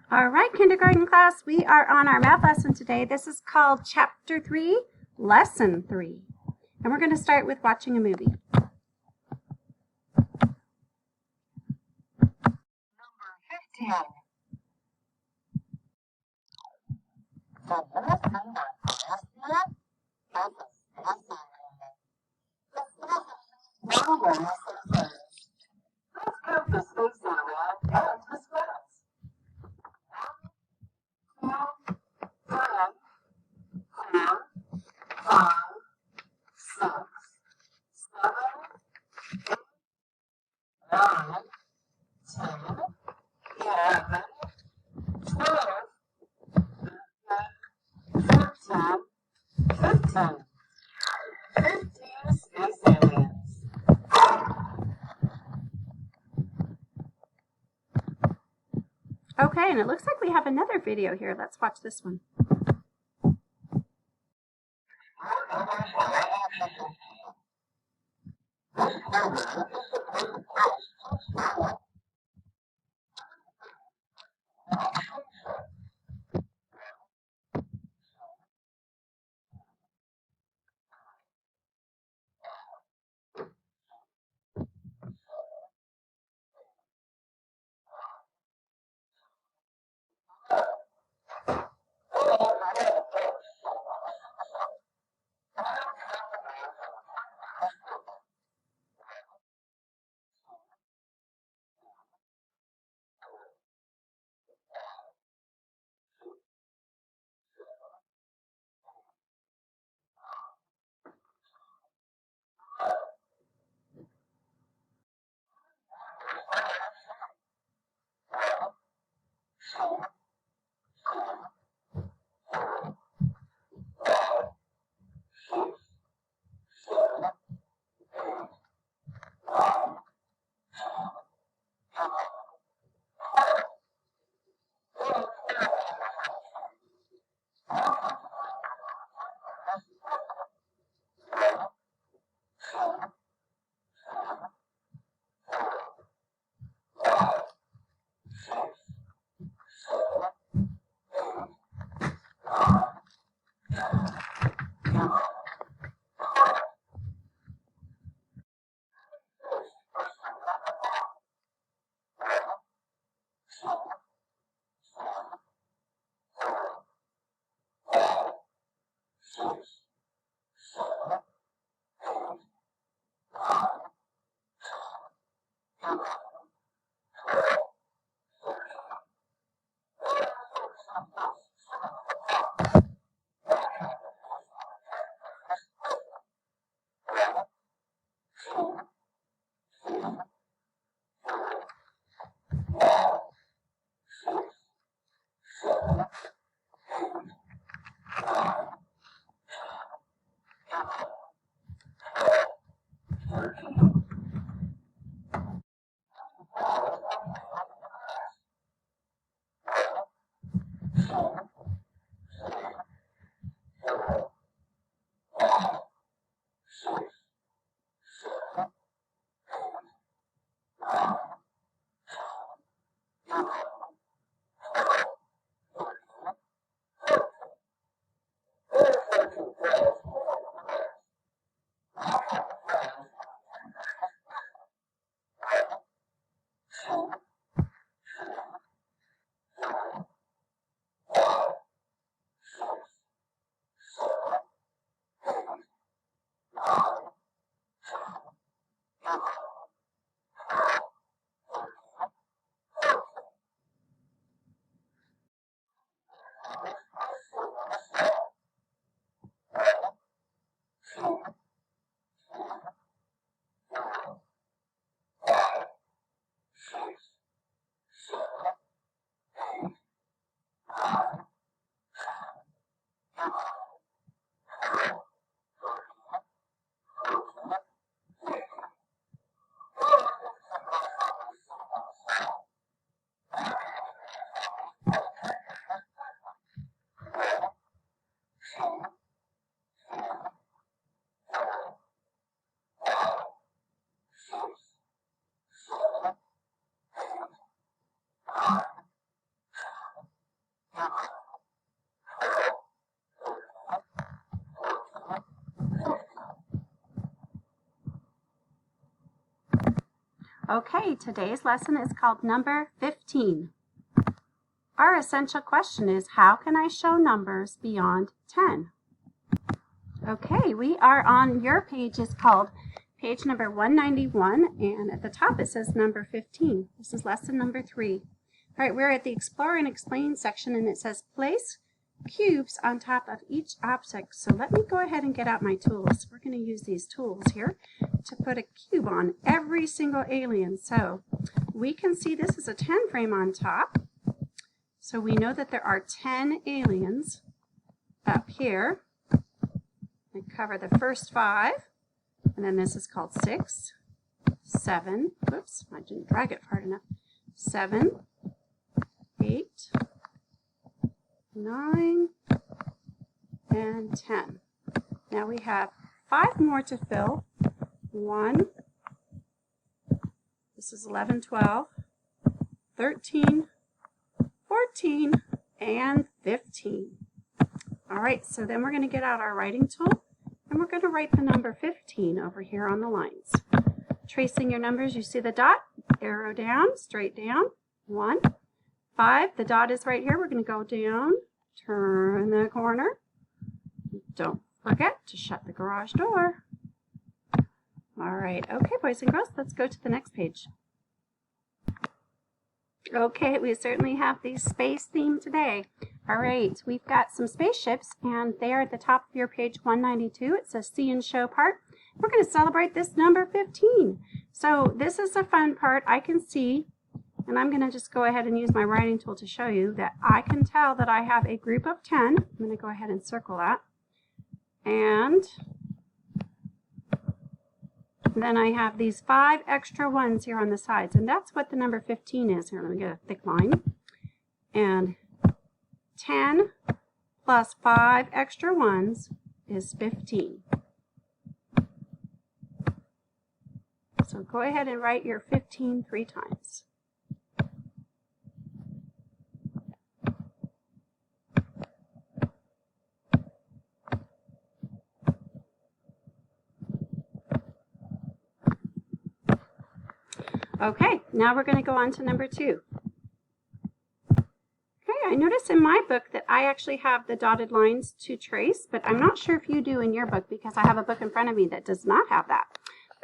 All right, kindergarten class, we are on our math lesson today. This is called Chapter 3, Lesson 3. And we're going to start with watching a movie. Number 15. The lesson that last month, that was lesson now we're lesson 3. Let's count the space area and the squares. 1, 2, 3, 4, 5, 6, 7, 8, 9, 10, 11, 12, 13, 14, 15. 15 space areas. Okay, and it looks like we have another video here. Let's watch this one. Okay, today's lesson is called number 15. Our essential question is, how can I show numbers beyond 10? Okay, we are on your page. Is called page number 191, and at the top it says number 15. This is lesson number 3. All right, we're at the Explore and Explain section, and it says place cubes on top of each object. So let me go ahead and get out my tools. We're going to use these tools here to put a cube on every single alien. So we can see this is a 10 frame on top. So we know that there are 10 aliens up here. I cover the first 5, and then this is called 6, 7, whoops, I didn't drag it hard enough, 7, 8, 9, and 10. Now we have 5 more to fill. 1, this is 11, 12, 13, 14, and 15. All right, so then we're going to get out our writing tool, and we're going to write the number 15 over here on the lines. Tracing your numbers, you see the dot, arrow down, straight down, 1, 5, the dot is right here. We're going to go down, turn the corner. Don't forget to shut the garage door. All right, okay, boys and girls, let's go to the next page. Okay, we certainly have the space theme today. All right, we've got some spaceships, and they are at the top of your page 192. It says See and Show part. We're going to celebrate this number 15. So this is a fun part. I can see, and I'm going to just go ahead and use my writing tool to show you that I can tell that I have a group of 10. I'm going to go ahead and circle that. And then I have these 5 extra ones here on the sides, and that's what the number 15 is. Here, let me get a thick line. And 10 plus 5 extra ones is 15. So go ahead and write your 15 3 times. Okay, now we're going to go on to number 2. Okay, I notice in my book that I actually have the dotted lines to trace, but I'm not sure if you do in your book because I have a book in front of me that does not have that.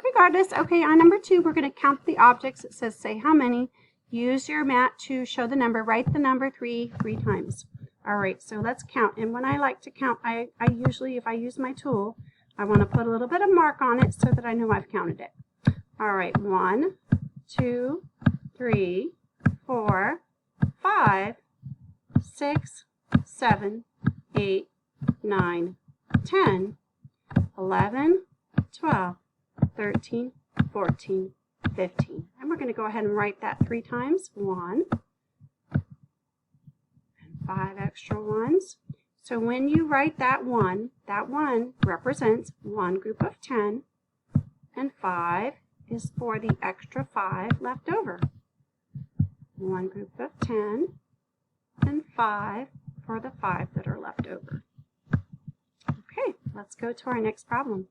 Regardless, okay, on number 2, we're going to count the objects. It says say how many. Use your mat to show the number. Write the number 3 times. All right, so let's count. And when I like to count, I usually, if I use my tool, I want to put a little bit of mark on it so that I know I've counted it. All right, 1, 2, 3, 4, 5, 6, 7, 8, 9, 10, 11, 12, 13, 14, 15. And we're going to go ahead and write that 3 times. 1 and 5 extra ones. So when you write that 1 represents one group of 10, and 5 is for the extra 5 left over. One group of 10 and 5 for the 5 that are left over. Okay, let's go to our next problem.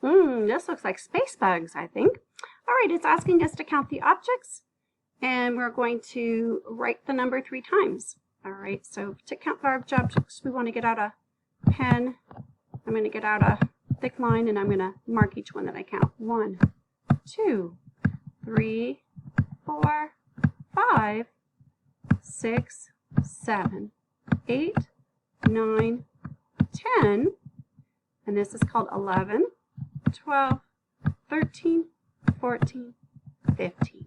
This looks like space bugs, I think. All right, it's asking us to count the objects, and we're going to write the number 3 times. All right, so to count our objects, we want to get out a pen. I'm going to get out a thick line, and I'm going to mark each one that I count. 1, 2, 3, 4, 5, 6, 7, 8, 9, 10, and this is called 11, 12, 13, 14, 15.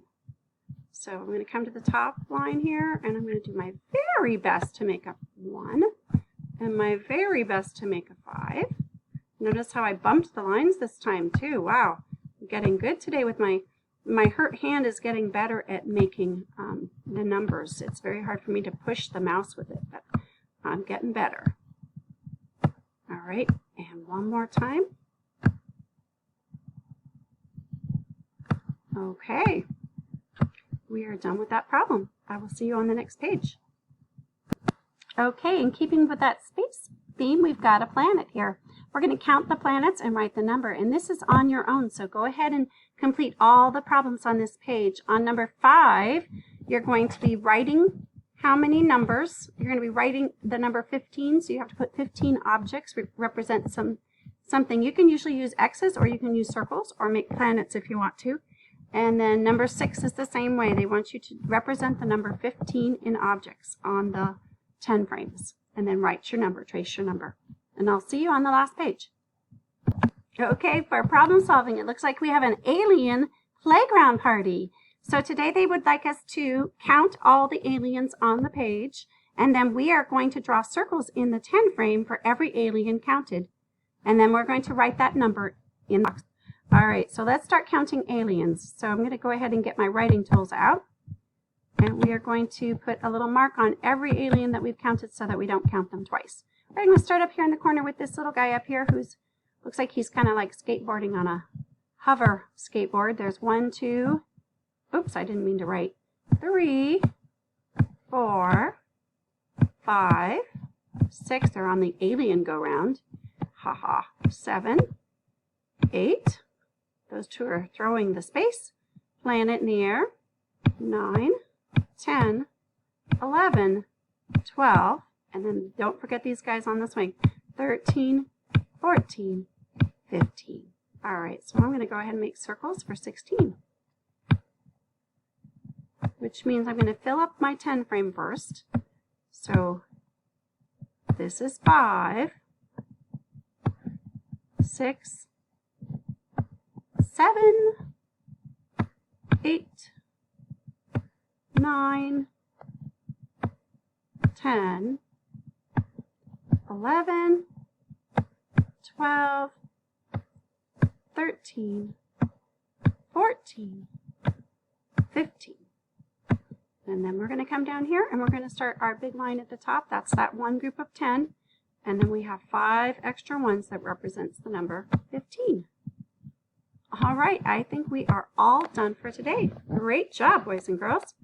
So I'm going to come to the top line here, and I'm going to do my very best to make a 1, and my very best to make a 5. Notice how I bumped the lines this time too. Wow, I'm getting good today with my hurt hand is getting better at making the numbers. It's very hard for me to push the mouse with it, but I'm getting better. All right, and one more time. Okay, we are done with that problem. I will see you on the next page. Okay, in keeping with that space theme, we've got a planet here. We're going to count the planets and write the number, and this is on your own, so go ahead and complete all the problems on this page. On number 5, you're going to be writing how many numbers. You're going to be writing the number 15, so you have to put 15 objects represent something. You can usually use X's or you can use circles or make planets if you want to. And then number 6 is the same way. They want you to represent the number 15 in objects on the 10 frames. And then write your number, trace your number. And I'll see you on the last page. Okay, for problem solving, it looks like we have an alien playground party. So today they would like us to count all the aliens on the page. And then we are going to draw circles in the 10 frame for every alien counted. And then we're going to write that number in the box. All right, so let's start counting aliens. So I'm going to go ahead and get my writing tools out. And we are going to put a little mark on every alien that we've counted so that we don't count them twice. We're going to start up here in the corner with this little guy up here who's looks like he's kind of like skateboarding on a hover skateboard. There's 1, 2, oops, I didn't mean to write, 3, 4, 5, 6. They're on the alien go-round. Haha. 7, 8. Those 2 are throwing the space. Planet in the air. 9, 10, 11, 12. And then don't forget these guys on the swing. 13, 14, 15. All right, so I'm going to go ahead and make circles for 16. Which means I'm going to fill up my 10 frame first. So this is 5, 6, 7, 8, 9, 10, 11, 12, 13, 14, 15. And then we're going to come down here and we're going to start our big line at the top. That's that one group of 10. And then we have 5 extra ones that represents the number 15. All right, I think we are all done for today. Great job, boys and girls.